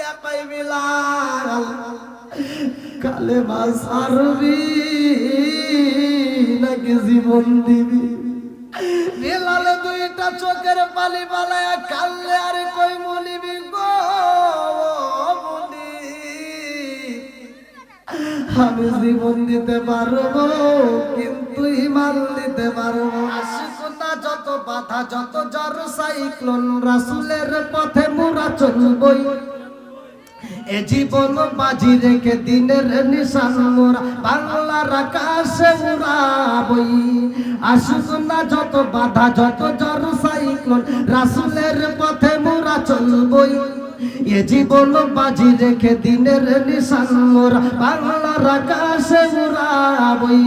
দিয়া কই বিলাল কালেমা ছাড়বি নাকি জীবন দিবি? বিলাল দুইটা চোখের পানি বালায়া কাললে আর কই মলিবি গো আমি জীবন দিতে পারবো কিন্তু ঈমান দিতে পারবো। আশিকুনা যত বাধা যত জ্বর সাইক্লোন রাসূলের পথে মোরা চলবই। এ জীবন বাজি রেখে দিনের নিশান মোরা বাংলার আকাশে উড়াবই। আশিকুনা যত বাধা যত জ্বর সাইক্লোন রাসূলের পথে মোরা চলবই। এ জীবন বাজি রেখে দিনের নিশান মোরা বাংলার আকাশে উড়াবই।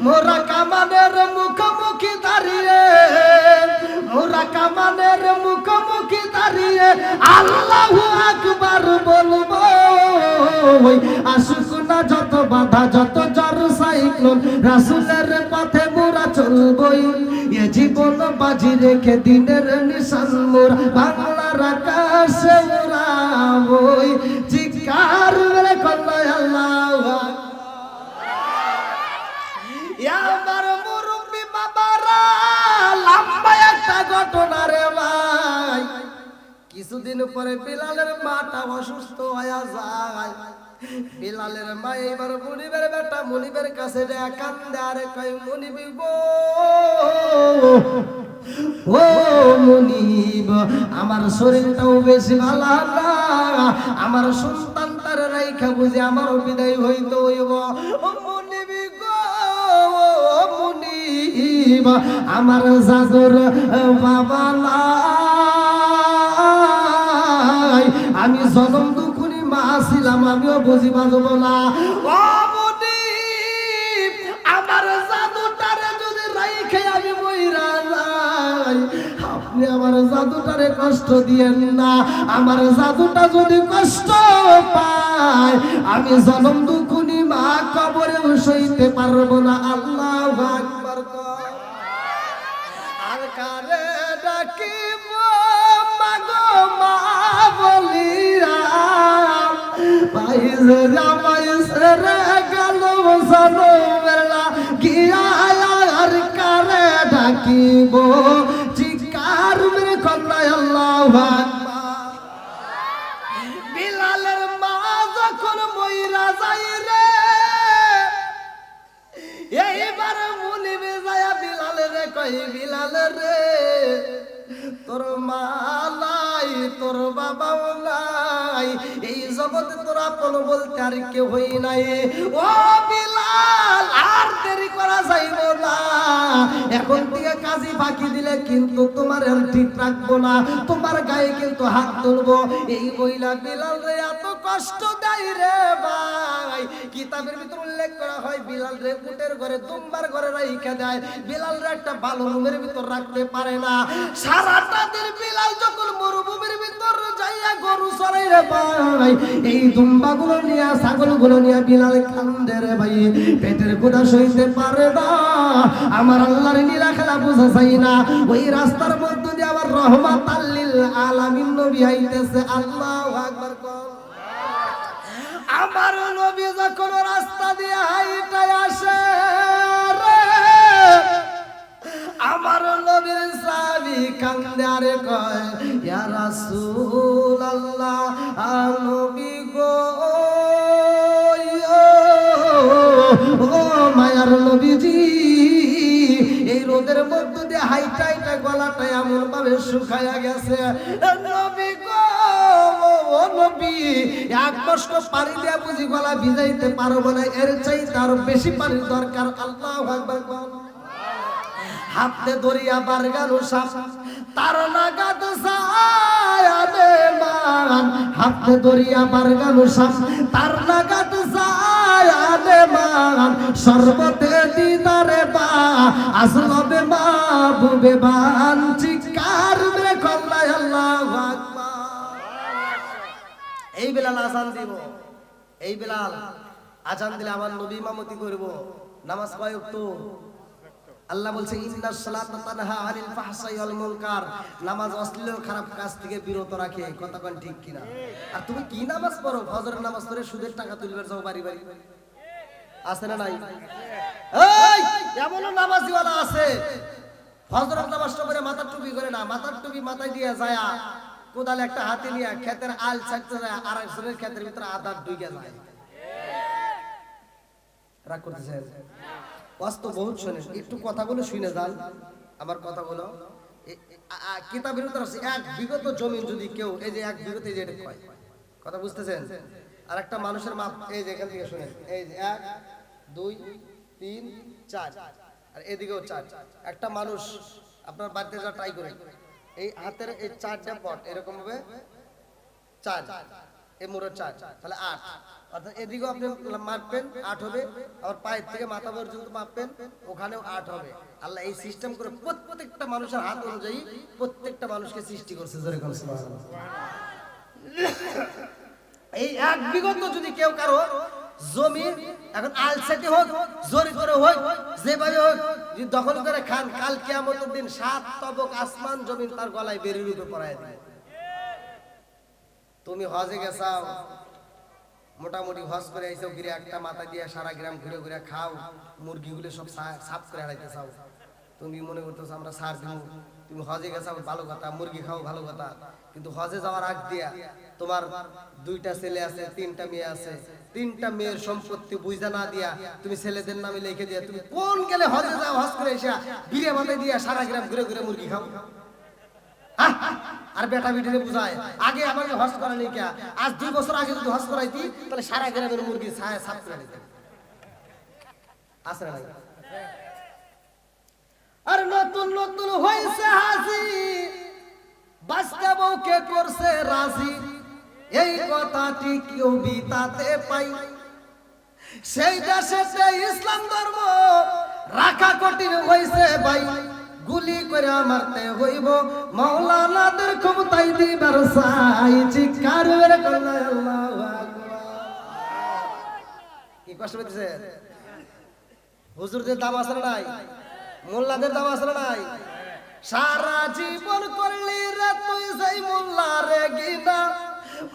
মোরা কামানের মুখোমুখি দাঁড়িয়ে মোরা কামানের মুখোমুখি দাঁড়িয়ে আল্লাহু আকবার বলবো। আশুকুনা যত বাধা যত জ্বর সাইক্লোন রাসূলের পথে মোরা চলবই। এ জীবন বাজি রেখে দিনের নিশান মোরা বাংলার আকাশে উড়াবই। জিকার মেরে কল্লায় আল্লাহু আমার মুরব্বি বাবারা লম্বা একটা ঘটনা রে ভাই। কিছুদিন পরে বিলালের মাটা অসুস্থ হয়ে যায়। বিলালের মা এবার মুনিবের বেটা মুনিবের কাছে যায় কান্দে আর কই মুনিবি গো ও মুনিব আমার শরীরটাও বেশি ভালো না, আমার সন্তানটার রাইখা বুঝে আমার বিদায় হইতে হইব। ও মুনিবি গো মুনিব আমার জাদুর বাবা নাই, আমি জনম দুঃখুনি মা ছিলাম আমিও বুঝি বাজব না। ও মুনিব আমার জাদুটারে যদি রাইখে আমি মইরা যাই আপনি আমার জাদুটারে কষ্ট দিয়েন না। আমার জাদুটা যদি কষ্ট পায় আমি জনম দুঃখুনি মা কবরে সইতে পারবো না। আল্লাহু আকবার। আর কারে ডাকিব মাগো মা বলিয়া বাইরে বাইরে গেল জনমেলা গিয়া আর কারে ডাকিব চিৎকার মেরে কন্যায় আল্লাহু আকবার। বিলালের মা যখন মইরা যাই রে এইবার মুনিবে যায় বিলালের কই বিলাল রে তোর মা নাই তোর বাবাও নাই, এই জগতে তোর আপন বলতে আর কেউ হই নাই। ও বিলাল আর দেরি করা যাইব না, এখন থেকে কাজী ফাঁকি দিলে কিন্তু তোমার আর ঠিক রাখবো না, তোমার গায়ে কিন্তু হাত তুলবো। এই বইলা বিলাল রে এত কষ্ট দেয় রে ভাই। কিতাবের ভিতর উল্লেখ করা হয় বিলাল রে উটের ঘরে দুম্বার ঘরে রাইখা দেয়। বিলাল রে একটা ভালো রুমের ভিতর রাখতে পারে না। সারাটা দিন বিলাল যখন মরুভূমির ভিতর যাইয়া গরু চড়াই রে ভাই, এই দুম্বাগুলো নিয়ে ছাগলগুলো নিয়ে বিলাল কান্দে রে ভাই। পেটের ক্ষুধা সইতে পারে না, আমার আল্লাহর নীলা খেলা বুঝা চাই না। ওই রাস্তার মধ্যে দিয়ে আবার রহমাতাল লিল আলামিন নবী আইতেছে। আল্লাহু আকবার। আমার নবী যখন রাস্তা দিয়ে হাইটায় আসে রে আমার নবীর সাহাবী কান্দে আর কয় ইয়া রাসূলুল্লাহ নবী গো ও মায়ার নবীজি এই রোদের মধ্যে দিয়ে হাইটা হাইটা গলাটা এমন ভাবে শুকায়া গেছে। নবী গো ও নবী এক কষ্ট পানি দিয়ে বুঝি গলা ভিজাইতে পারবো না, এর চাইতে আরো বেশি পানির দরকার। আল্লাহু আকবার। হাতে দরিয়া বারগানো সাপ তার নাগাদ যায় মান, হাতে দরিয়া বারগানো সাপ তার নাগাদ যায় মান, সর্বতে দিদারে বা আসলবে মাহবুবে বান চিৎকার মেরে কল্লায় আল্লাহু আকবার। এই বিলাল আজান দিব, এই বিলাল আজান দিলে আমার নবী ইমামতি করব। নামাজ কয় ওয়াক্ত? আল্লাহ বলছে ইন্নাস সালাতা তানহা আনিল ফাহশাই ওয়াল মুনকার, নামাজ অশ্লীল খারাপ কাজ থেকে বিরত রাখে। কথা কোন ঠিক কিনা? আর তুমি কি নামাজ পড়ো? ফজরের নামাজ পড়ে সুদের টাকা তুলবে যাও বাড়ি বাড়ি, আছে না নাই? এই এমন নামাজিওয়ালা আছে ফজরের নামাজটা পড়ে মাথার টুপি করে না, মাথার টুপি মাথায় দিয়ে যায় কোদালে একটা হাতে নিয়ে ক্ষেতের আল ছাড়তে যায়, আর একজনের ক্ষেতের ভিতরে আদার ঢুকে যায়। রাগ করতেছেন? বাস্তব বহুত শুনে, একটু কথাগুলো শুনে যান আমার কথাগুলো। কিতাবের ভিতরে আছে এক বিগত জমি যদি কেউ, এই যে এক বিগত, এই যে এটা কয়, কথা বুঝতেছেন? আর একটা মানুষের মাপ এই যে এখান থেকে শুনেন, এই যে 1 2 3 4, আর এদিকেও 4। একটা মানুষ আপনার বাড়িতে যা ট্রাই করে, এই হাতের এই 4টা পট এরকম ভাবে 4, এই মোড়ে 4, তাহলে 8। অর্থাৎ এদিকেও আপনি মাপবেন 8 হবে, আবার পায়ের থেকে মাথা পর্যন্ত মাপবেন, ওখানেও 8 হবে। আল্লাহ এই সিস্টেম করে প্রত্যেকটা মানুষের হাত অনুযায়ী প্রত্যেকটা মানুষকে সৃষ্টি করছে। জোরে করে সুবহানাল্লাহ। এই এক বিগত যদি কেউ কারো জমি এখন আলসাটি হোক, জোরি করে হোক, যেভাবে হোক, যদি দখল করে খান, কাল কিয়ামতের দিন 7 তবক আসমান জমিন তার গলায় বেরিয়ে রূপে পড়ায় দিবে। তুমি হজে গেছাও, মোটামুটি হজ করে আইছো, গিরে একটা মাথা দিয়ে সারা গ্রাম ঘুরে ঘুরে খাও, মুরগিগুলো সব সাফ করে হারাইতে চাও। তুমি মনে করতেছো আমরা সার দিব। তুমি হজে গেছাও ভালো কথা, মুরগি খাও ভালো কথা, কিন্তু হজে যাওয়ার আগ দিয়া তোমার 2টা ছেলে আছে, 3টা মেয়ে আছে, 3টা মেয়ের সম্পত্তি বুঝা না দিয়া তুমি ছেলেদের নামে লিখে দিয়া তুমি কোন গেলে হজে যাও, হজ করে এসে গিরে মাথায় দিয়া সারা গ্রাম ঘুরে ঘুরে মুরগি খাও। আর বেটা বিটিরে বুঝায় আগে আমাকে হজ করা নেই কে, আজ 2 বছর আগে যদি হজ করাইতি তাহলে সারা গ্রামের মুরগি ছায়া সাফ করে দিতেন। আছে না? আর নতুন নতুন হইছে হাসি, বাচ্চা বউকে করছে রাজি, এই কথাটি কেউ বিতাতে পাই। সেই দেশে ইসলাম ধর্ম রাখা কঠিন হইছে ভাই, গুলি করে মারতে হইব মাওলানাদের ক্ষমতায় দিবার চাই। চিৎকার করে কইলা আল্লাহু আকবার। কি কষ্ট হইছে? হুজুরদের দাম আছে না নাই? মোল্লাদের দাম আছে না নাই? সারা জীবন করলি রে তুই সেই মোল্লা রে গিনা,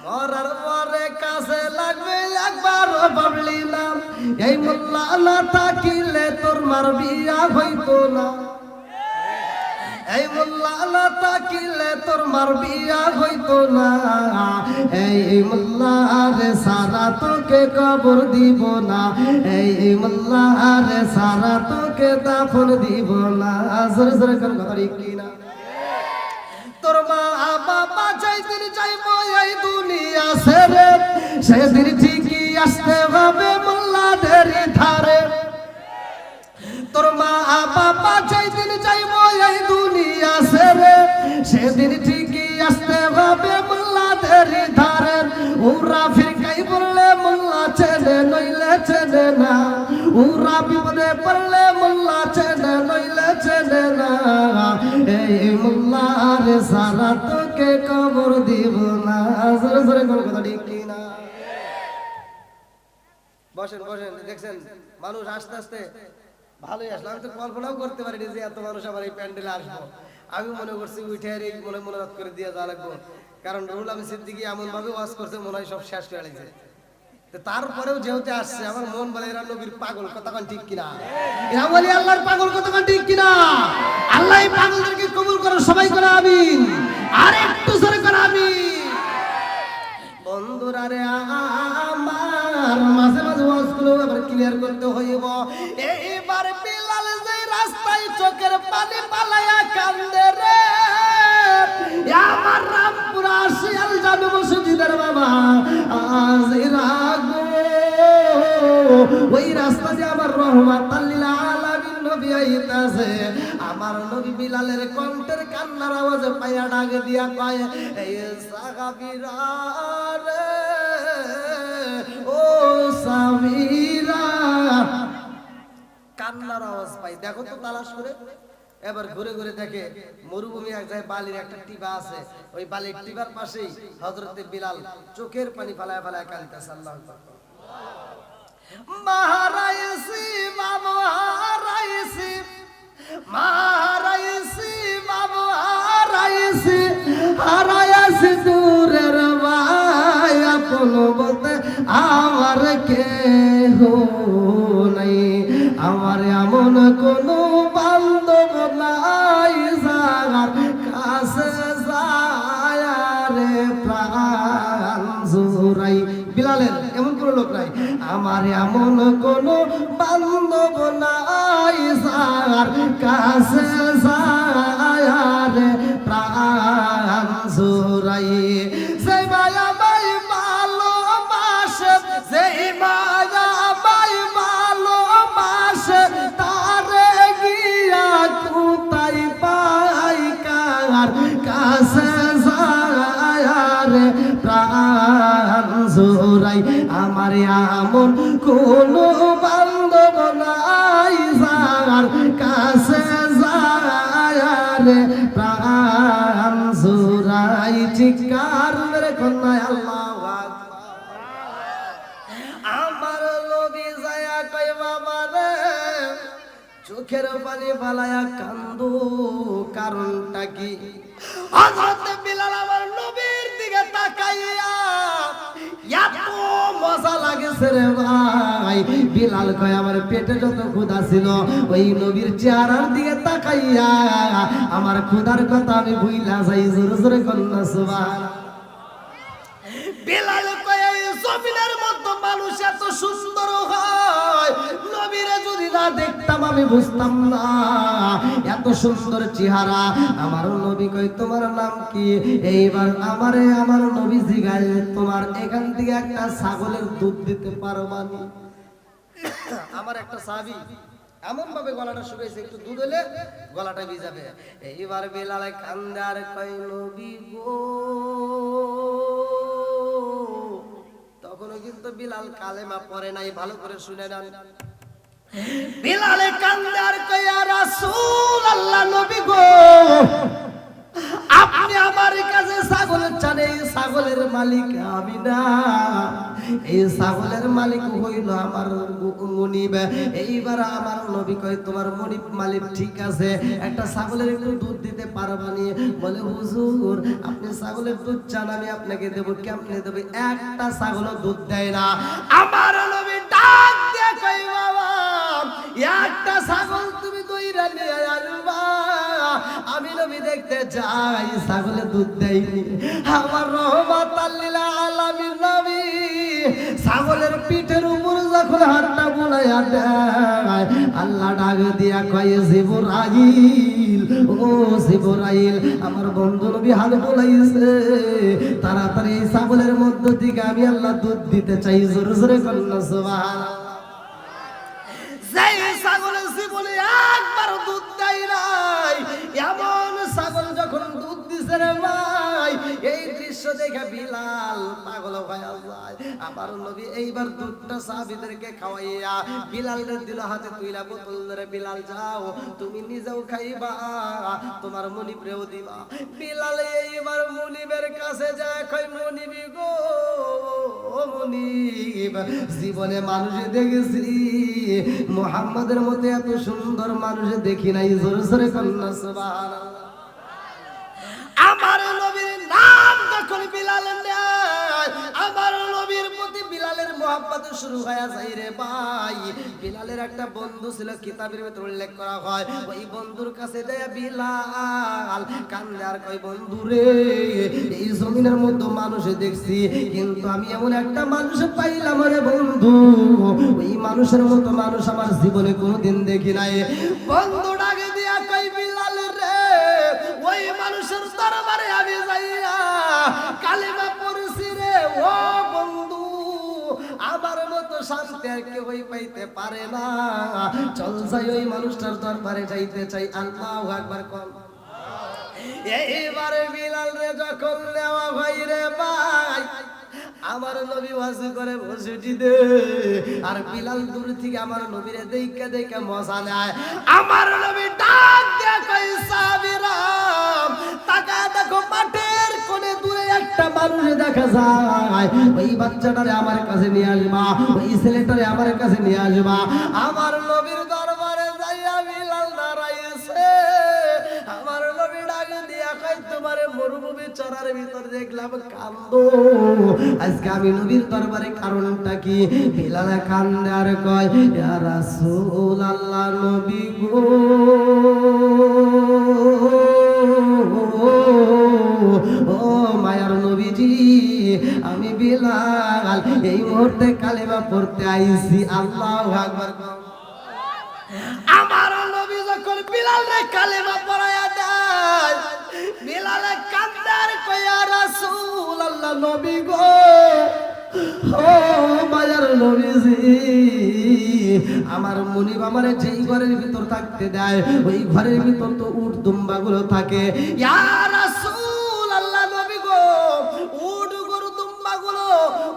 মরার পরে কাছে লাগবে একবার ভাবলি না, এই মোল্লা না থাকিলে তোর মার বিয়া হইতো না, এই মোল্লা না থাকিলে তোর মার বিয়া হইতো না, এই মোল্লা রে সারা তোকে কবর দিব না, এই মোল্লা রে সারা তোকে দাফন দিব না। জোরে জোরে কোন কথা কি না? তোর মা বাবা যেদিন যাইবো এই দুনিয়া ছেড়ে, সেদিন ঠিকই আসতে হবে মোল্লাদের ধারে। তোর মা বাবা যেদিন যাইবো এই দুনিয়া ছেড়ে, সেদিন ঠিকই আসতে হবে মোল্লাদের ধারে। ওরা ফিরকাই বললে মোল্লা চেনে নইলে চেনে না, ওরা বিপদে পড়লে মোল্লা চেনে নইলে চেনে না, এই মোল্লার সারা তোকে কবর দিব না। জোরে জোরে কোন কথা ঠিক কি না? বসেন বসেন, দেখছেন মানুষ আস্তে আস্তে ভালোই আসলো। আমি তো কল্পনাও করতে পারিনি যে এত মানুষ আমার এই প্যান্ডেলে আসবো। আমি মনে করছি উঠে মনে রাত করে দিয়ে যাওয়া লাগবো, কারণ রুহুল আমিন সিদ্দিকী এমন ভাবে ওয়াজ করছে মনে হয় সব শেষ করে গেছে। তারপরেও যেহেতু আসছে, আমার মন বলে এরা নবীর পাগল, কতক্ষণ ঠিক কিনা? এরা বলি আল্লাহর পাগল, কতক্ষণ ঠিক কিনা? আল্লাহ এই পাগলদেরকে কবুল করো, সবাই করে আমিন। আর একটু জোরে করে আমিন। বন্ধুরা রে আমার, মাঝে মাঝে ওয়াজগুলো আবার ক্লিয়ার করতে হইব। এইবার বিলাল যে রাস্তায় চোখের পানি পালায়া কান্দে রে, আমার রামপুরা শিয়াল জামে মসজিদের বাবা আজ রাগো, ওই রাস্তা যে আমার রহমাতাল লিল আলামিন নবী আইতাছে, আমার নবী বিলালের কণ্ঠের কান্নার আওয়াজে পায়া ডাক দিয়া কয়, এই সাহাবীরা রে, ও সাহাবীরা। কান্নার আওয়াজ পাই, দেখো তো তালাশ করে। এবার ঘুরে ঘুরে দেখে মরুভূমি এক জায়গায় বালির একটা টিবা আছে, ওই বালির টিবার পাশেই হযরতে বিলাল চোখের পানি ফালায় ফালায় কাঁদতেছে। আল্লাহু আকবার। মাহারাইছি বাবা হারাইছি, নাই, আমার এমন কোনো বান্ধব নাই যার কাছে যায় রে প্রাণ জুড়াই। বিলালের এমন কোনো লোক নাই, আমার এমন কোনো বান্ধব নাই যার কাছে যায় রে প্রাণ জুড়াই। সেই মায়া মাই ভালোবাসে, সেই মায়া মাই ভালোবাসে, তারে গিয়া কোথায় পাই কার কাছে যায় রে প্রাণ জোড়াই। আমার এমন কোনো বান্ধব নাই যার কাছে যায় রে প্রাণ জোড়াই। চিৎকার মেরে কন্যায় আল্লাহু আকবার। আমার নবী যায়া কই বাবা রে চোখের পানি ফালায়া কান্দো, কারণটা কি? হযরত বিলাল আমার নবীর দিকে তাকাইয়া এত মজা লাগেছে রে ভাই। বিলাল কয় আমার পেটে যত ক্ষুধা ছিল ওই নবীর চেহারার দিকে তাকাইয়া আমার ক্ষুধার কথা আমি ভুইলা যাই। জোরে জোরে কন্যা সুবহানাল্লাহ। বিলাল কয় এই জমিনের মধ্যে মানুষ এত সুন্দর হয়, নবীরে যদি না দেখতাম আমি বুঝতাম না এত সুন্দর চেহারা। আমার নবী কয় তোমার নাম কি? এইবার আমার নবী জিগায় তোমার এখান থেকে একটা ছাগলের দুধ দিতে পারো মানি? আমার একটা সাহাবী এমন ভাবে গলাটা শুকাইছে, একটু দুধ হলে গলাটা ভিজাবে। এইবার বিলাল কান্দে আর কয় নবী গো। তখনও কিন্তু বিলাল কালেমা পড়ে নাই, ভালো করে শুনে নেন। বিলালে কান্দে আর কয় ইয়া রাসূলুল্লাহ, নবী গো আপনি আমার কাছে ছাগল চান, এই ছাগলের মালিক আমি না, এই ছাগলের মালিক হইল আমার মুনিব। এইবার আমার নবী কয় তোমার মুনিব মালিক ঠিক আছে, একটা ছাগলের একটু দুধ দিতে পারবানি? বলে হুজুর আপনি ছাগলের দুধ চান, আমি আপনাকে দেব। কেমনে দেবে? একটা ছাগলও দুধ দেয় না। আমার নবী ডাক দিয়ে কয় বাবা একটা ছাগল তুমি দইরা নিয়ে আসবা, আমি নবী দেখতে চাই ছাগলে দুধ দেয়নি। আমার রহমাতাল লিল আলামিন নবী ছাগলের পিঠের উপর যখন হাতটা বুলাইয়া দেয়, আল্লাহ ডাক দিয়া কয় জিবরাইল, ও জিবরাইল আমার বন্ধু নবী হাত বুলাইছে, তাড়াতাড়ি এই ছাগলের মধ্য থেকে আমি আল্লাহ দুধ দিতে চাই। জোরে জোরে কন্যা সুবহানাল্লাহ। যেই ছাগলের জীবনে একবার দুধ দেয় নাই, এমন ছাগল যখন দুধ দিছে রে ভাই, এই দৃশ্য দেখে বিলাল পাগল হয়ে যায়। আমার নবী এইবার দুধটা সাহাবীদেরকে খাওয়াইয়া বিলালের দিল হাতে তুইলা বোতল ধরে, বিলাল যাও তুমি নিজেও খাইবা তোমার মুনিবরেও দিবা। বিলাল এইবার মুনিবের কাছে যায়, কই মুনিবি গো মুনিব, জীবনে মানুষ দেখেছি মুহাম্মাদের মতো এত সুন্দর মানুষ দেখি নাই। জোরে জোরে কন্যা সুবহানাল্লাহ। আমার নবীর নাম যখন বিলাল নেয়, আমার নবীর প্রতি বিলালের মহব্বত শুরু হয়ে যায় রে ভাই। বিলালের একটা বন্ধু ছিল, কিতাবের ভিতরে উল্লেখ করা হয়, ওই বন্ধুর কাছে যায় বিলাল কান্দে আর কয় বন্ধু রে এই জমিনের মধ্যে মানুষ দেখছি, কিন্তু আমি এমন একটা মানুষ পাইলাম রে বন্ধু, ওই মানুষের মতো মানুষ আমার জীবনে কোনোদিন দেখি নাই। বন্ধু ডাকে দিয়া কয় বিলাল রে ওই মানুষের দরবারে আমি যাইয়া কালিমা পড়ছি রে, ও বন্ধু আমার মতো শান্তি আর কেউই পাইতে পারে না, চল যাই ওই মানুষটার দরবারে যাইতে চাই। আল্লাহু আকবার কর। এইবারে বিলাল রে যখন নেওয়া ভাই রে ভাই, আমার নবী ওয়াজ করে মসজিদে, আর বিলাল দূর থেকে আমার নবীরে দেখে দেখে মজা নেয়। আমার নবী ডাক দিয়ে কই সাহাবীরা তাকায় দেখো মাঠের কোণে দূরে একটা মানুষ দেখা যায়, ওই বাচ্চাটারে আমার কাছে নিয়ে আসবা, ওই ছেলেটারে আমার কাছে নিয়ে আসবা। আমার নবীর দরবারে যাইয়া বিলাল দাঁড়াইছে। আমার নবী ডাক দিয়া কই তোমারে মরুভূমি বেচারার ভিতর দেখলাম কান্দ। আজকে আমি নবীর দরবারে কারণটা কি? বিলাল কান্দে আর কয়, ইয়া রাসূলুল্লাহ, নবী গো, ও মায়ার নবীজি, আমি বিলাল এই মুহূর্তে কালেমা পড়তে আইছি। আল্লাহু আকবার। আমার নবী যখন বিলাল রে কালেমা পড়ায়া দেয়, বিলাল কান্দার কয়, ইয়া রাসূলুল্লাহ, নবী গো, ও মায়ার নবীজি, আমার মুনিব আমারে যেই ঘরের ভিতর থাকতে দেয় ওই ঘরের ভিতর তো উট দুম্বা গুলো থাকে। ইয়া রাসূলুল্লাহ, নবী গো, উট গরু দুম্বা গুলো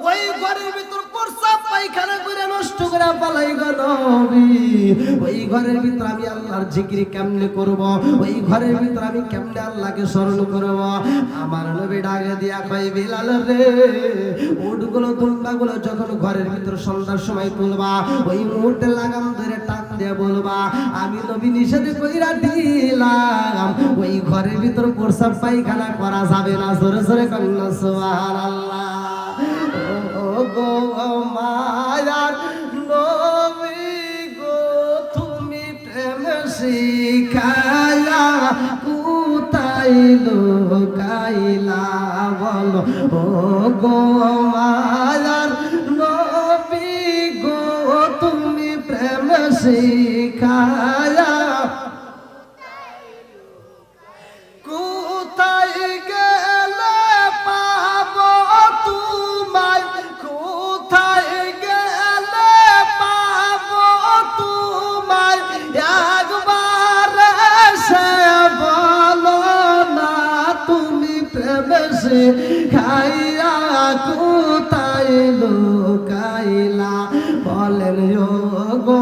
ওই ঘরের ভিতর প্রস্রাব পায়খানা করে নষ্ট করে পালাই গো নবী। ওই ঘরের ভিতর আমি আল্লাহর জিকির কেমনে করব? ওই ঘরের ভিতর আমি কেমনে আল্লাহকে স্মরণ করব? আমার নবী ডাকে দিয়া কয়, বিলাল রে, উটগুলো দুম্বাগুলো যখন ঘরের ভিতর সন্ধ্যার সময় তুলবা, ওই মুহূর্তে লাগাম ধরে টান দিয়ে বলবা, আমি নবী নিষেধ কইরা দিলাম ওই ঘরের ভিতর প্রস্রাব পায়খানা করা যাবে না। জোরে জোরে কন্যা সুবহানাল্লাহ। ও গো মায়ার নবী গো, তুমি প্রেম শিখায়া কোথায় লুকাইলা বলো? ও গো মায়ার নবী গো, তুমি প্রেম শিখায়া কোথায় গেলে পাবো তোমায়? কোথায় গেলে পাবো তোমায়? একবার এসে বলো না, তুমি প্রেম শিখাইয়া কোথায় লুকাইলা? বলেন ও গো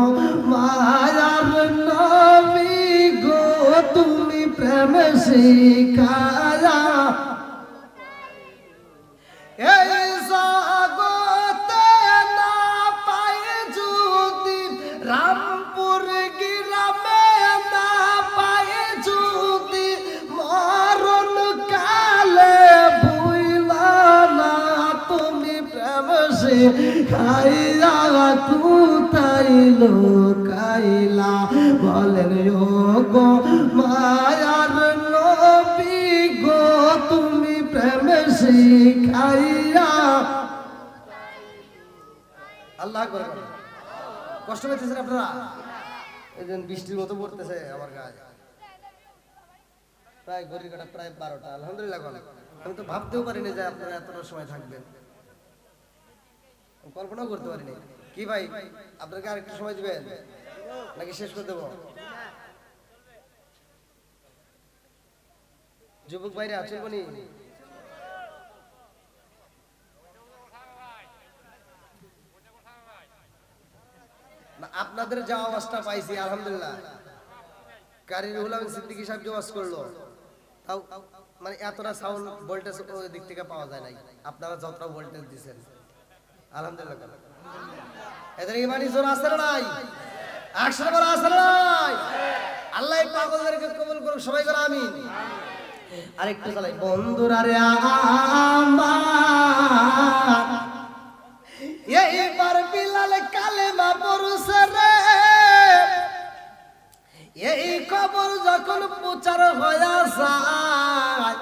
মায়ার নবী গো, তুমি প্রেম শিখায়া এই জগতে না পাই যদি, রামপুর গ্রামে না পাই যদি, মরণ কালে ভুইলা না, তুমি প্রেম শিখাইয়া কোথায় লুকাইলা? বলেন ও গো মায়ার নবী গো, তুমি প্রেম শিখাইয়া। আল্লাহ আকবার। কষ্ট পেতেছেন আপনারা? এই যে বৃষ্টির মতো পড়তেছে আমার গায়ে, প্রায় ঘড়ির কাটা প্রায় 12টা। আলহামদুলিল্লাহ, আমি তো ভাবতেও পারিনি যে আপনারা এতটা সময় থাকবেন, কল্পনাও করতে পারিনি। কি ভাই, আপনাকে আরেকটু সময় দিবেন নাকি শেষ করে দেবো? যুবক ভাইরা আছেন কোনি? আপনাদের যা আওয়াজটা পাইছি আলহামদুলিল্লাহ, কারির হুলাম সিদ্দিকী সাহেব যে ওয়াজ করলো, তাও মানে এতটা সাউন্ড ভোল্টেজ ওই দিক থেকে পাওয়া যায় নাই। আপনারা যতটা ভোল্টেজ দিচ্ছেন আলহামদুলিল্লাহ, এদের ইমানি জোর আছে না নাই? একশো বার আছে না নাই? আল্লাহ পাগলদেরকে কবুল করুক, সবাই করে আমিন। আরেকটু চালাই। বন্ধুরা রে আমার, এইবার বিলাল কালেমা পড়ছে রে, এই খবর যখন প্রচার হয়ে যায়,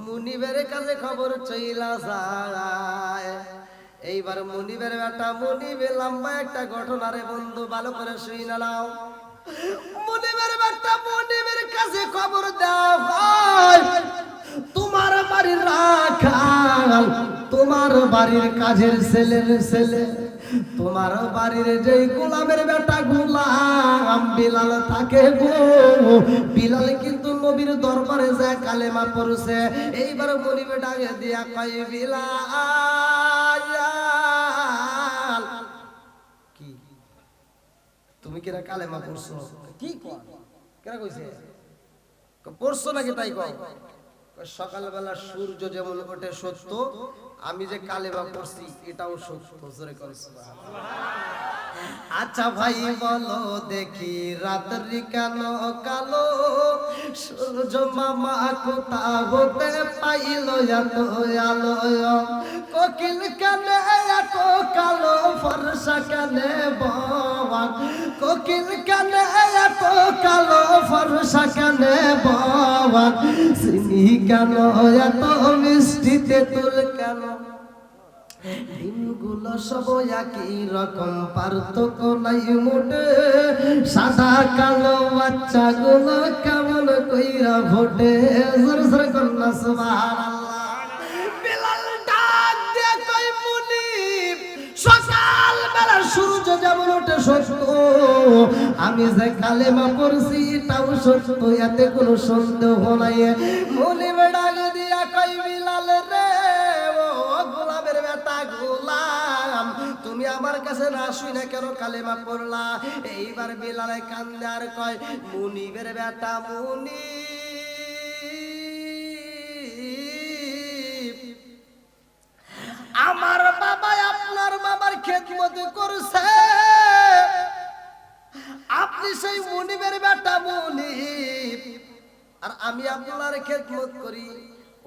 মুনিবের কাছে খবর চইলা যায়। এইবার মুনিবের বেটা মুনিবে লম্বা একটা ঘটনা রে বন্ধু, ভালো করে শুনে নাও। মুনিবের বেটা মুনিবের কাছে খবর দাও, ভাই তোমার বাড়ির রাখাল, তোমার বাড়ির কাজের ছেলের ছেলে, তোমার বাড়ির যে গোলামের বেটা গোলাম বিলাল থাকে গো, বিলাল কিন্তু নবীর দরবারে যায় কালেমা পড়ছে। এইবার মুনিবে ডাকে দিয়া কয়, বিলাল কি তুমি কিরা কালেমা পড়ছো? কি কয়? কেরা কইছে? পড়ছো নাকি? তাই কয়। সকালবেলা সূর্য যেমন ওঠে সত্য, আমি যে কালেমা পড়ছি এটাও সত্য। জোরে করে সুবহানাল্লাহ। আচ্ছা ভাই বলো দেখি রাত্রি কেন কালো, সূর্য মামা কোথা হতে পাইল এত আলো, কোকিল কেন এত কালো ফর্সা কেন বাবা, কোকিল কেন এত কালো ফর্সা কেন বাবা, চিনি কেন এত মিষ্টি তেঁতুল কেন, দিনগুলো সব একই রকম পার্থক্য নাই মোটে, সাদা কালো বাচ্চাগুলো কেমন কইরা ভোটে, জোরে জোরে কন্যা সুবহানাল্লাহ। বেলাল ডাক দিয়ে কই মুনিব, সকাল বেলা সূর্য যেমন ওঠে সত্য, আমি যে কালেমা পড়ছি এটাও সত্য, এতে কোনো সন্দেহ নাই। মুনিব ডাক দিয়া কই বিলাল রে, গোলামের বেটা গোলাম, তুমি আমার কাছে না শুই না কেন কালেমা পড়লা? এইবার বিলালে কান্দে আর কয়, মুনিবের বেটা মুনিব, আমার বাবা আপনার বাবার খেদমত করছে, আপনি সেই মুনিবের বেটা মুনিব, আর আমি আপনার খেদমত করি।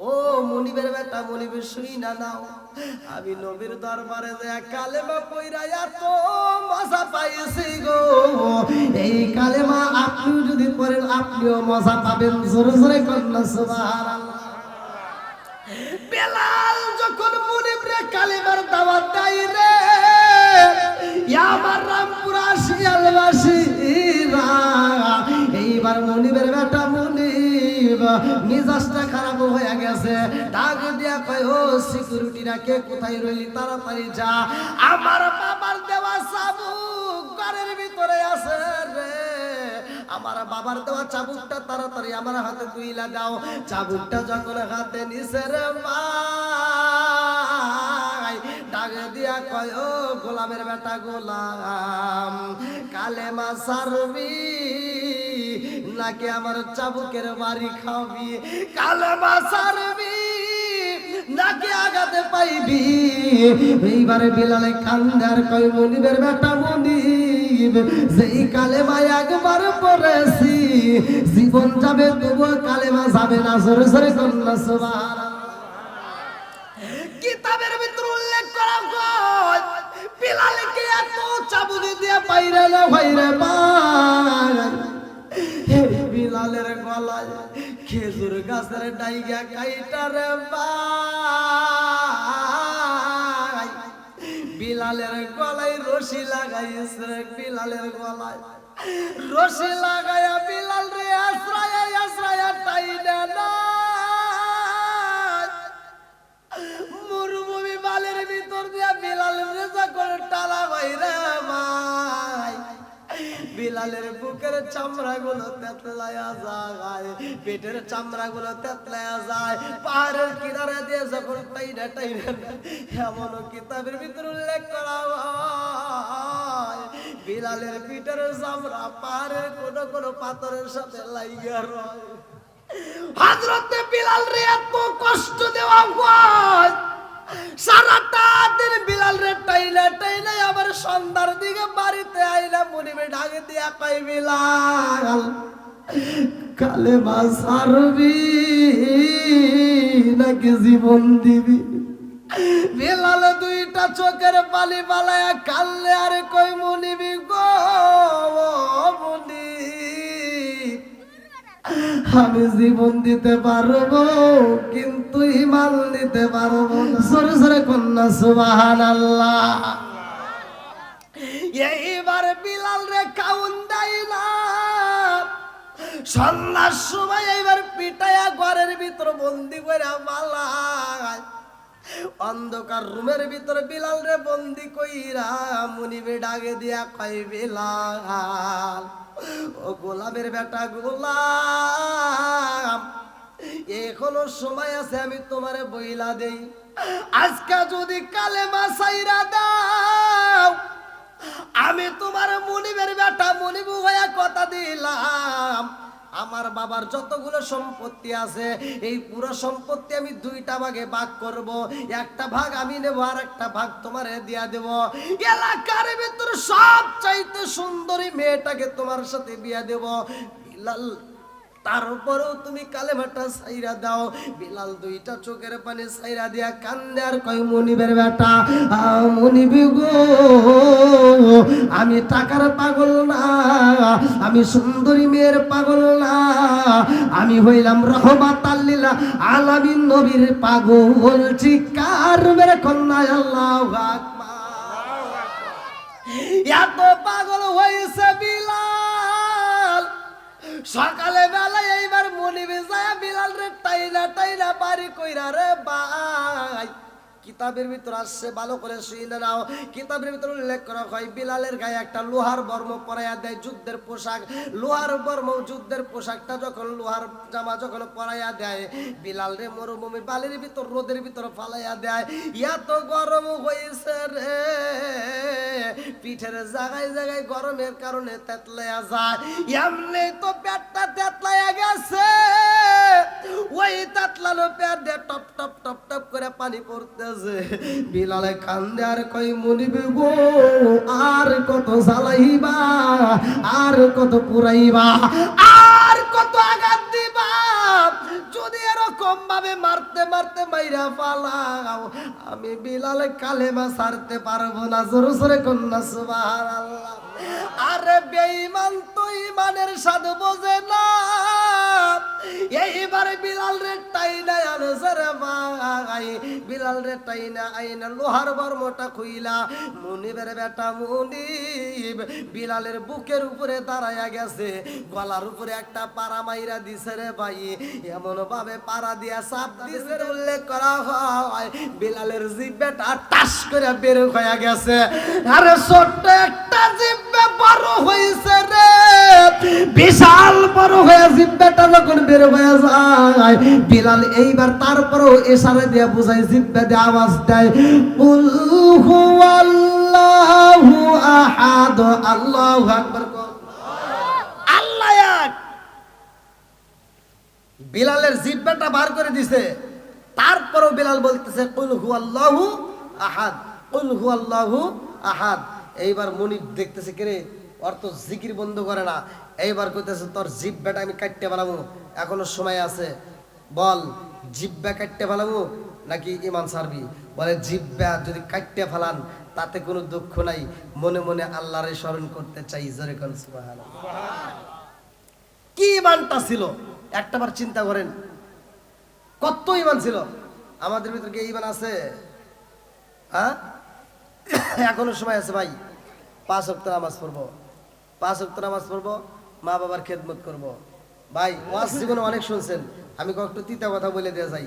ও মুনিবের বেটা মুনিব শুই না নাও, আমি নবীর দরবারে যে কালেমা পয়রা এত মজা পাইছি গো, এই কালেমা আপনি যদি পড়েন আপনিও মজা পাবেন, জোরে জোরে কন্যা সুবহানাল্লাহ। বেলাল যখন মুনিবরে কালেমার দাওয়াত দেয় রে, আমার রামপুরা শিয়ালবাসীরা, এইবার মুনিবের বেটা মুনিব মিজাজটা খারাপ হয়ে গেছে, ডাক দিয়া কয়, ও সিকিউরিটিরা কে কোথায় রইলি, তাড়াতাড়ি যা, আমার বাবার দেওয়া চাবুক ঘরের ভিতরে আছে রে, আমার বাবার দেওয়া চাবুকটা তাড়াতাড়ি আমার হাতে তুইলা দাও। চাবুকটা যখন হাতে নিছে রে ভাই, ডাক দিয়া কয়, ও গোলামের বেটা গোলাম, কালেমা সারবি নাকি আমার চাবুকের বাড়ি খাবি, কালেমা সারবি নাকি আগাতে পাইবি? এইবারে বিলালে কান্দার কয়, মুনিবের বেটা মুনিব, যেই কালেমা একবার পড়েছি জীবন যাবে তবুও কালেমা যাবে না, জোরে জোরে কন্যা সুবহানাল্লাহ। কিতাবের ভিতরে উল্লেখ করা হয়, বিলালকে এত চাবুক দিয়ে বাইরে না বাইরে ভাই, বিলালের গলায় খেজুর গাছের ডাইগা কাইটা রে ভাই, বিলালের গলায় রশি লাগাইছে, বিলালের গলায় রশি লাগায়া বিলাল রে আশ্রয়া আশ্রয়া টাইনা না, মরুভূমি বালের ভিতর দিয়া বিলাল রে যখন টালা বাইরে ভাই, বিলালের বুকের চামড়া গুলো তেতলায়া যায়, পেটের চামড়া গুলো তেতলায়া যায়, পাহাড়ের কিনারে দিয়ে যখন টাইনা টাইনা, এমন কিতাবের ভিতরে উল্লেখ করা হয়, বিলালের পিঠের চামড়া পাহাড়ের কোনো কোনো পাথরের সাথে লাইগা রয়। হযরতে বিলাল রে এত কষ্ট দেওয়া হয়, সারাটা দিন বিলাল রে টাইলা টাইলা আবার সন্ধ্যার দিকে বাড়িতে আইলা মুনিবে ডাকে দিয়া কয়, বিলাল কালেমা সারবি নাকি জীবন দিবি? বিলাল দুইটা চোখের পানি বালায়া কাল্লে আর কই, মুনিবি গো মুনিব, আমি জীবন দিতে পারবো কিন্তু ঈমান নিতে পারবো না, জোরে জোরে কন্যা সুবহানাল্লাহ। এইবার বিলাল রে কাউন দেয় না, সন্ধ্যার সময় এইবার পিটায়া ঘরের ভিতর বন্দি করে মালায়, অন্ধকার রুমের ভিতরে বিলাল রে বন্দি কইরা মুনিবে ডাকে দিয়া কয়, বিলাল ও গোলামের বেটা গোলাম, এখনো সময় আছে, আমি তোমারে বইলা দেই, আজকে যদি কালেমা ছাইরা দাও, আমি তোমার মুনিবের বেটা মুনিব হইয়া কথা দিলাম আমার বাবার যতগুলো সম্পত্তি আছে এই পুরো সম্পত্তি আমি দুইটা ভাগে ভাগ করব, একটা ভাগ আমি নেব আর একটা ভাগ তোমারে দিয়া দেব। এলাকার ভিতর সব চাইতে সুন্দরী মেয়েটাকে তোমার সাথে বিয়া দেব। বিলাল তারপরেও তুমি কালেমাটা সাইরা দাও। বিলাল দুইটা চোখের পানি সাইরা দিয়া কান্দে আর কয় মনিবের বেটা মনিবি গো, আমি টাকার পাগল না, আমি সুন্দরী মেয়ের পাগল না, আমি হইলাম রহমাতাল লিল আলামিন নবীর পাগল। চিৎকার মেরে কন্যা আল্লাহু আকবার। এত পাগল হয়েছে বিলাল, সকালে বেলায় এইবার মনিবে যায় বিলাল রে টাইনা টাইনা বাড়ি কইরা রে ভাই। কিতাবের ভিতর আসছে, ভালো করে শুনে নাও। কিতাবের ভিতর উল্লেখ করা হয় বিলালের গায়ে একটা লোহার বর্ম পরাইয়া দেয়, যুদ্ধের পোশাক। লোহার বর্ম যুদ্ধের পোশাকটা যখন লোহার জামা যখন পরাইয়া দেয়, বিলাল রে মরুভূমি বালির ভিতর রোদের ভিতর ফালাইয়া দেয়। এত গরম হয়েছে রে, পিঠের জায়গায় জায়গায় গরমের কারণে তেতলাইয়া যায়। এমনি তো পেটটা তেতলাইয়া গেছে, ওই তেতলানো পেট দিয়ে টপ টপ টপ টপ করে পানি পড়তেছে। বিলালে কান্দে আর কই মনিবে গো, আর কত জ্বালাইবা, আর কত পুরাইবা, আর কত আঘাত দিবা, যদি এরকম ভাবে মারতে মারতে মাইরা ফালাও আমি বিলালে কালেমা ছাড়তে পারবো না। জোরে জোরে কন্যা সুবহানাল্লাহ। আরে বেঈমান তো ইমানের স্বাদ বোঝে না, এইবারে বিলাল রে টাইনা আনছে রে ভাই। বিলাল রে টাইনা আইনা লোহার বর্মটা খুইলা মনিবের বেটা মনিব বিলালের বুকের উপরে দাঁড়াইয়া গেছে, গলার উপরে একটা পাড়া মাইরা দিছে রে ভাই। এমন ভাবে পাড়া দিয়া চাপ দিছে উল্লেখ করা হয় বিলালের জিহ্বাটা টাস করে বের হয়ে গেছে। আরে ছোট্ট একটা জিহ্বা বড় হইছে রে, বিশাল বড় হয়ে জিহ্বাটা যখন বের হয়ে যায় বিলাল এইবার তারপরেও ইশারা দিয়ে বুঝায়, জিহ্বা দিয়ে আওয়াজ দেয় কুল হুয়াল্লাহু আহাদ। আল্লাহু আকবার। আল্লাহ এক। বিলালের জিহ্বাটা বার করে দিছে, তারপরেও বিলাল বলতেছে কুল হুয়াল্লাহু আহাদ, কুল হুয়াল্লাহু আহাদ। এইবার মনিব দেখতেছে কে রে, ওর তো জিকির বন্ধ করে না। এইবার কইতেছে তোর জিহ্বাটা আমি কাটতে পারবো, এখনো সময় আছে, বল জিহ্বা কাটতে ফেলাবো নাকি ইমান ছাড়বি? বলে জিহ্বা যদি কাটতে ফেলান তাতে কোনো দুঃখ নাই, মনে মনে আল্লাহরে স্মরণ করতে চাই। জোরে কোন সুবহানাল্লাহ। কি ইমানটা ছিল একটাবার চিন্তা করেন, কত ইমান ছিল। আমাদের ভিতরে কি ইমান আছে? হ্যাঁ, এখনো সময় আছে ভাই। 5 ওয়াক্ত নামাজ পড়বো, 5 ওয়াক্ত নামাজ পড়বো, মা বাবার খেদমত করব। ভাই ওয়াজ জীবনে অনেক শুনছেন, আমি কয়েকটা তিতা কথা বলে দিয়ে যাই।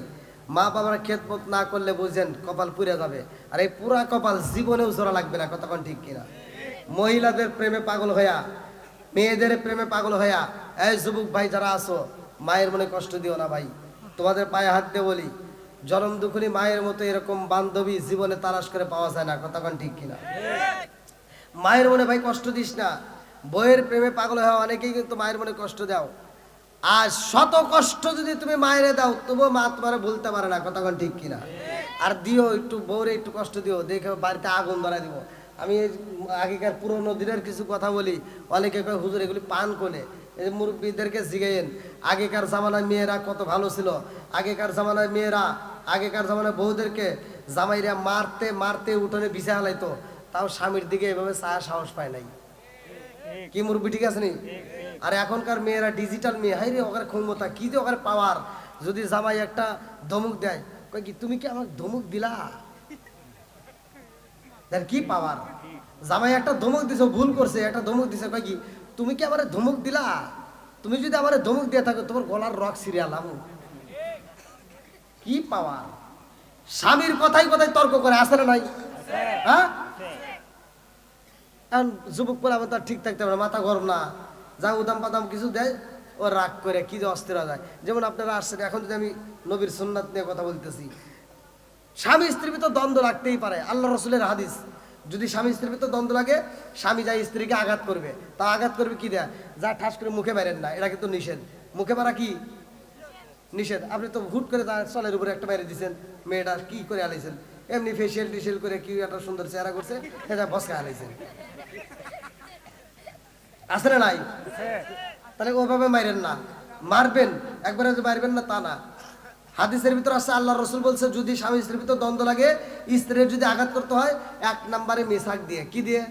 মা বাবার খেদমত না করলে বুঝেন কপাল পুড়ে যাবে, আর এই পুরা কপাল জীবনেও জোড়া লাগবে না। কথা কোন ঠিক কিনা? মহিলাদের প্রেমে পাগল হইয়া, মেয়েদের প্রেমে পাগল হইয়া, এই যুবক ভাই যারা আছো, মায়ের মনে কষ্ট দিও না ভাই। তোমাদের পায়ে হাত দিয়ে বলি, জনম দুঃখনী মায়ের মতো এরকম বান্ধবী জীবনে তালাশ করে পাওয়া যায় না। কথা কোন ঠিক কিনা? মায়ের মনে ভাই কষ্ট দিস না। বইয়ের প্রেমে পাগল হওয়া অনেকেই কিন্তু মায়ের মনে কষ্ট দাও, আর শত কষ্ট যদি তুমি মায়েরে দাও তবুও মা তোমার ভুলতে পারে না। কথা কোন ঠিক কিনা? আর দিও একটু, বউরে একটু কষ্ট দিও, দেখে বাড়িতে আগুন ধরাই দিব। আমি আগেকার পুরোনো দিনের কিছু কথা বলি, অনেকে কয় হুজুর এগুলি পান কোনে। এই যে মুরব্বীদেরকে জিগাইন, আগেকার জামানায় মেয়েরা কত ভালো ছিল। আগেকার জামানায় মেয়েরা, আগেকার জামানায় বউদেরকে জামাইরা মারতে মারতে উঠোনে বিছা হালাইতো, তাও স্বামীর দিকে এভাবে ছায়া সাহস পায় নাই। কি মুরব্বী ঠিক আছে নি? আর এখনকার মেয়েরা ডিজিটাল মেয়ে, হাই রে ওখানে ক্ষমতা কি যে ওখানে পাওয়ার। যদি জামাই একটা ধমক দেয়, কয় কি তুমি কি আমাকে ধমক দিলা? দেখ কি পাওয়ার। জামাই একটা ধমক দিছে, ভুল করছে, একটা ধমক দিছে, কয় কি তুমি কি আমারে ধমক দিলা? তুমি যদি আমারে ধমক দিয়ে থাকো তোমার গলার রক সিরিয়ালাম। কি পাওয়ার। স্বামীর কথাই কথাই তর্ক করে, আসে না নাই? হ্যাঁ, যুবক বলে আমার তার ঠিক থাকতে পারে, মাথা গরম না, যা উদাম পাদাম কিছু দেয় ও রাগ করে কি যে অস্থির হয়ে যায়। যেমন আপনারা আসছেন, এখন যদি আমি নবীর সুন্নাত নিয়ে কথা বলতেছি, স্বামী স্ত্রীর ভিতর দ্বন্দ্ব রাখতেই পারে। আল্লাহ রসুলের হাদিস, যদি স্বামী স্ত্রীর ভিতর দ্বন্দ্ব লাগে, স্বামী যায় স্ত্রীকে আঘাত করবে, তা আঘাত করবে কি দেয়া, যা ঠাস করে মুখে মারেন না, এটা কিন্তু নিষেধ। মুখে মারা কি নিষেধ। আপনি তো হুট করে তার চলের উপরে একটা মেরে দিচ্ছেন, মেয়েটা কি করে আলাইছেন, এমনি ফেসিয়াল টিসিয়াল করে কি একটা সুন্দর চেহারা করছে, সেটা বসকা আলাইছেন, আছে না নাই? তাহলে ওভাবে মারেন না, মারবেন একবারে যে মারবেন না তা না। হাদিসের ভিতর আছে, আল্লাহ রসুল বলছে যদি স্বামী স্ত্রীর ভিতর দ্বন্দ্ব লাগে, স্ত্রীর যদি আঘাত করতে হয়, 1 নম্বরে মেসাক দিয়ে, কি দিয়ে,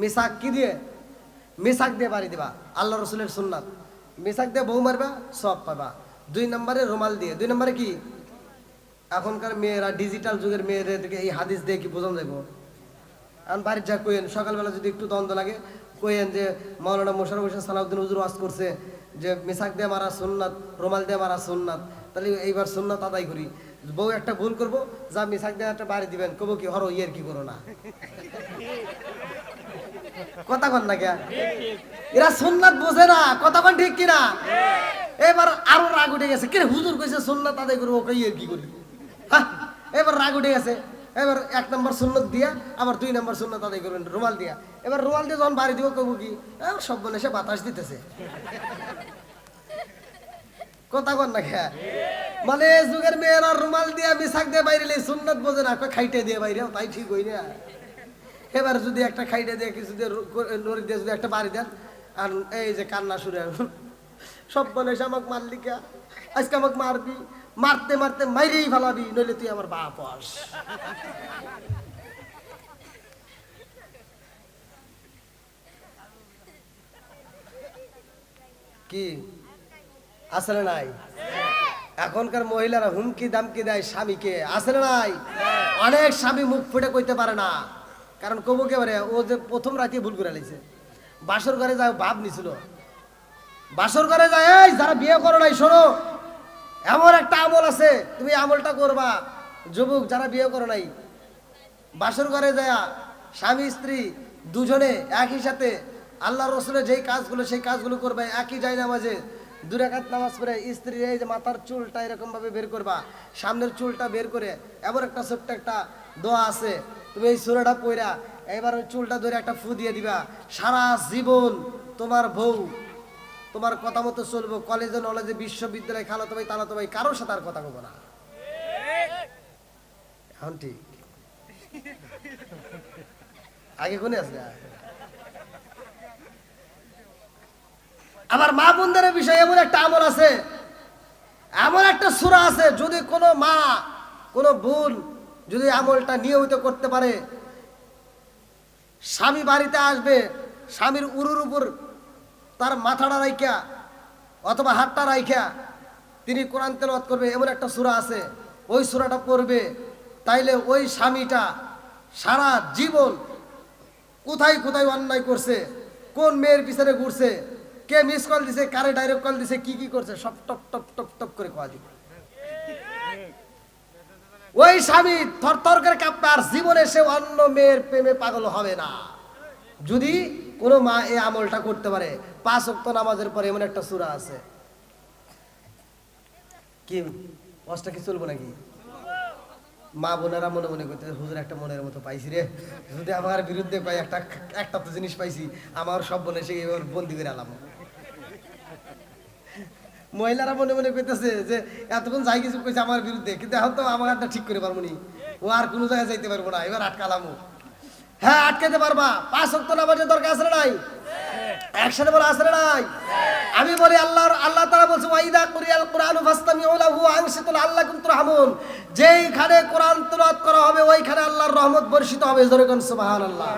মেসাক কি দিয়ে, মেসাক দিয়ে বাড়ি দিবা, আল্লাহ রসুলের সুন্নাত। মেসাক দিয়ে বউ মারবা, সব পাবা। 2 নম্বরে রুমাল দিয়ে। 2 নম্বরে কি, এখনকার মেয়েরা ডিজিটাল যুগের মেয়েদেরকে এই হাদিস দিয়ে কি বোঝানো যাবো? এখন বাড়ির যা কইেন, সকালবেলা যদি একটু দ্বন্দ্ব লাগে কইেন যে মাওলানা মোশাররফ হোসেন সালাউদ্দিন হুজুর ওয়াজ করছে যে মেসাক দিয়ে মারা সুন্নাত, রুমাল দিয়ে মারা সুন্নাত, তাহলে এইবার সুন্নাত আদায় করি। বউ একটা ভুল করবো, যা মেসাক দিয়ে একটা বাড়ি দিবেন, কবো কি হরো ইয়ের কি করো না, কথা কন না কে, এরা সুন্নাত বোঝে না, কথা কন ঠিক কিনা? এবার আরো রাগ উঠে গেছে, কে হুজুর কইছে সুন্নাত আদায় করবো, ওকে ইয়ের কি করি, হ্যাঁ এবার রাগ উঠে গেছে। এবার 1 নম্বর সুন্নত দিয়া, আবার 2 নম্বর সুন্নত আদায় করবেন রুমাল দিয়া। এবার রুমাল দিয়ে যখন বাড়ি দিব, কবো কি সব বলে সে বাতাস দিতেছে, কথা কন না খেয়া। মানে যুগের মেয়েরা রুমাল দিয়া মিসাক দিয়ে বাইরে সুন্নত বোঝে না, খাইটে দিয়ে বাইরে, তাই ঠিক হই না। এবার যদি একটা খাইটে দিয়ে কিছু দিয়ে নড়ি দিয়ে যদি একটা বাড়ি দেন, আর এই যে কান্না শুরু, সব বলে সে আমাকে মারলি কে, আজকে আমাকে মারবি, মারতে মারতে মাইরেই ফেলাবি, নইলে তুই আমার বাপ হস। কি আসলে নাই? এখনকার মহিলারা হুমকি দামকি দেয় স্বামীকে, আসলে নাই? অনেক স্বামী মুখ ফুটে কইতে পারে না, কারণ কবু কে পারে, ও যে প্রথম রাতে ভুল করে লাইছে, বাসর ঘরে যায় ভাব নিছিল, বাসর ঘরে যায়, এই যারা বিয়ে করো নাই শোনো, এমন একটা আমল আছে, তুমি আমলটা করবা। যুবক যারা বিয়ে করো নাই, বাসর ঘরে যায় স্বামী স্ত্রী দুজনে একই সাথে আল্লাহ রসুলের যেই কাজগুলো সেই কাজগুলো করবে, একই যায় নামাজে 2 রাকাত নামাজ পড়ে, স্ত্রীর এই যে মাথার চুলটা এরকম ভাবে বের করবা, সামনের চুলটা বের করে, এবার একটা ছোট্ট একটা দোয়া আছে, তুমি এই সূরাটা পড়া এবার ওই চুলটা ধরে একটা ফু দিয়ে দিবা, সারা জীবন তোমার বউ তোমার কথা মতো চলবো, কলেজে নলেজে বিশ্ববিদ্যালয়ে খালাতো ভাই তালাতো ভাই কারোর সাথে আর কথা বলবো না। এখন ঠিক, আগে কোনে আছে? আবার মা বোনদের বিষয়ে এমন একটা আমল আছে, এমন একটা সূরা আছে, যদি কোনো মা কোনো বোন যদি আমলটা নিয়মিত করতে পারে, স্বামী বাড়িতে আসবে, স্বামীর উরুর উপর তার মাথাটা রাইখা অথবা হাতটা রাইখা তিনি কোরআন তেলাওয়াত করবে, এমন একটা সূরা আছে, ওই সূরাটা পড়বে, তাইলে ওই স্বামীটা সারা জীবন কোথায় কোথায় অন্যায় করছে, কোন মেয়ের পিছনে ঘুরছে, কে মিস কল দিছে, কারে ডাইরেক্ট কল দিছে, কি কি করছে, সব টপ টপ টপ টপ করে কোয়া দিবে। ওই স্বামী থরথর করে কাঁপবে, আর জীবনে সে অন্য মেয়ের প্রেমে পাগল হবে না, যদি কোনো মা এই আমলটা করতে পারে। 5 ওয়াক্ত নামাজের পরে এমন একটা সূরা আছে, কি অষ্টা কি চলবো নাকি? মা বোনেরা মনে মনে করতে, হুজুর একটা মনের মতো পাইছি রে, যদি আমার বিরুদ্ধে পাই একটা তো জিনিস পাইছি, আমার সব বোনে সে এবার বন্দি করে আলাম। মহিলারা মনে মনে করতেছে যে এতক্ষণ যাই কিছু কইছে আমার বিরুদ্ধে, কিন্তু এখন তো আমার একটা ঠিক করে পারবো নি, ও আর কোনো জায়গায় যাইতে পারবো না, এবার আটকালামো। হ্যাঁ আটকাতে পারবা, 5 ওয়াক্ত নামাজের দরকার আছে না নাই? একসাথে বলা আছে না নাই? আমি বলি আল্লাহ তাআলা বলছে, ওয়াইদা কুরিয়াল কুরআনু ফাসতামিউ লাহু ওয়া আনসিতু লাআল্লাকুম তুরহামুন, যেইখানে কোরআন তেলাওয়াত করা হবে ওইখানে আল্লাহর রহমত বর্ষিত হবে, জোরে কোন সুবহানাল্লাহ।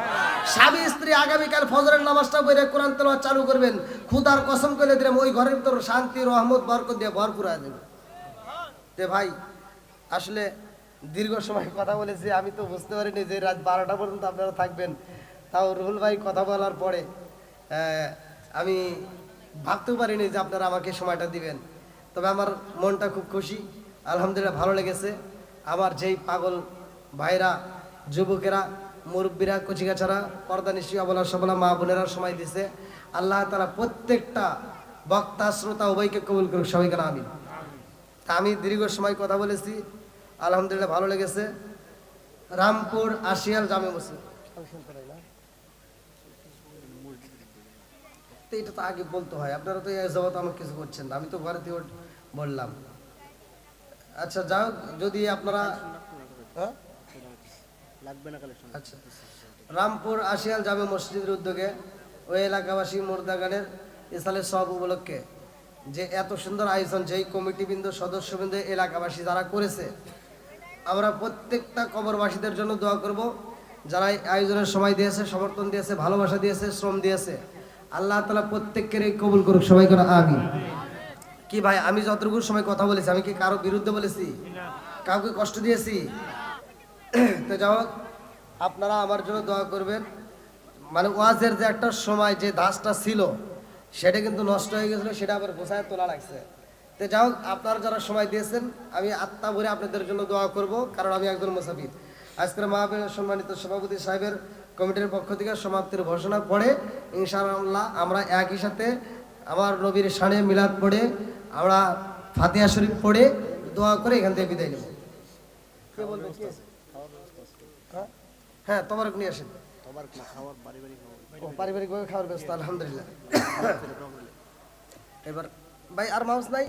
স্বামী স্ত্রী আগামীকাল ফজরের নামাজটা পড়ে কোরআন তেলাওয়াত চালু করবেন, খোদার কসম করে দিলাম ওই ঘরের ভিতর শান্তি রহমত বরকত দিয়ে ভরপুর হয়ে যাবে। তে ভাই আসলে দীর্ঘ সময় কথা বলেছি, আমি তো বুঝতে পারিনি যে রাত 12টা পর্যন্ত আপনারা থাকবেন। তাও রুহুল ভাই কথা বলার পরে আমি ভাবতেও পারিনি যে আপনারা আমাকে সময়টা দিবেন। তবে আমার মনটা খুব খুশি, আলহামদুলিল্লাহ ভালো লেগেছে। আমার যেই পাগল ভাইরা, যুবকেরা, মুরব্বীরা, কচিকাচারা, পর্দা নিশ্চয়ই অবলা সবলা মা বোনেরা সময় দিছে, আল্লাহ তাআলা প্রত্যেকটা বক্তা শ্রোতা উভয়কে কবুল করুক, সবাইকে আমিন। তা আমি দীর্ঘ সময় কথা বলেছি, আলহামদুলিল্লাহ ভালো লেগেছে। রামপুর আশিয়াল জামে মসজিদ। তো এটা তো আগে বলতে হয়, আপনারা তো এই জবাব আমাকে কিছু করছেন না, আমি তো ঘরে থেকে বললাম। আচ্ছা যাও, যদি আপনারা হ্যাঁ? আচ্ছা, রামপুর আশিয়াল জামে মসজিদের উদ্যোগে ওই এলাকাবাসী মুর্দাগানের ইসালের সব উপলক্ষে যে এত সুন্দর আয়োজন, যেই কমিটিবৃন্দ সদস্যবৃন্দ এলাকাবাসী যারা করেছে, আমরা প্রত্যেকটা কবরবাসীদের জন্য দোয়া করব। যারা এই আয়োজনের সময় দিয়েছে, সমর্থন দিয়েছে, ভালোবাসা দিয়েছে, শ্রম দিয়েছে, আল্লাহ তাআলা প্রত্যেককেই কবুল করুক, সবাই করে আমিন। কি ভাই, আমি যতটুকু সময় কথা বলেছি, আমি কি কারো বিরুদ্ধে বলেছি? কাউকে কষ্ট দিয়েছি? তো যাও, আপনারা আমার জন্য দোয়া করবেন। মানে ওয়াজের যে একটা সময় যে ধাঁচটা ছিল সেটা কিন্তু নষ্ট হয়ে গেছিলো, সেটা আবার গোছায় তোলা লাগছে। তো যাও, আপনারা যারা সময় দিয়েছেন, আমি আত্মা ভরে আপনাদের জন্য দোয়া করব, কারণ আমি একজন মুসাফির। আজকের মাহফিলের সম্মানিত সভাপতি সাহেবের কমিটির পক্ষ থেকে সমাপ্তির ঘোষণা পড়ে ইনশাআল্লাহ আমরা একই সাথে আমার নবীর শানে মিলাদ পড়ে, আমরা ফাতিহা শরীফ পড়ে দোয়া করে এখান থেকে বিদায় নেব। কে বলবেন? কি আছে? হ্যাঁ, তোমার নিয়ে আসেন। পারিবারিক ভাবে খাওয়ার ব্যবস্থা আলহামদুলিল্লাহ। এবার ভাই আর মাউস নাই?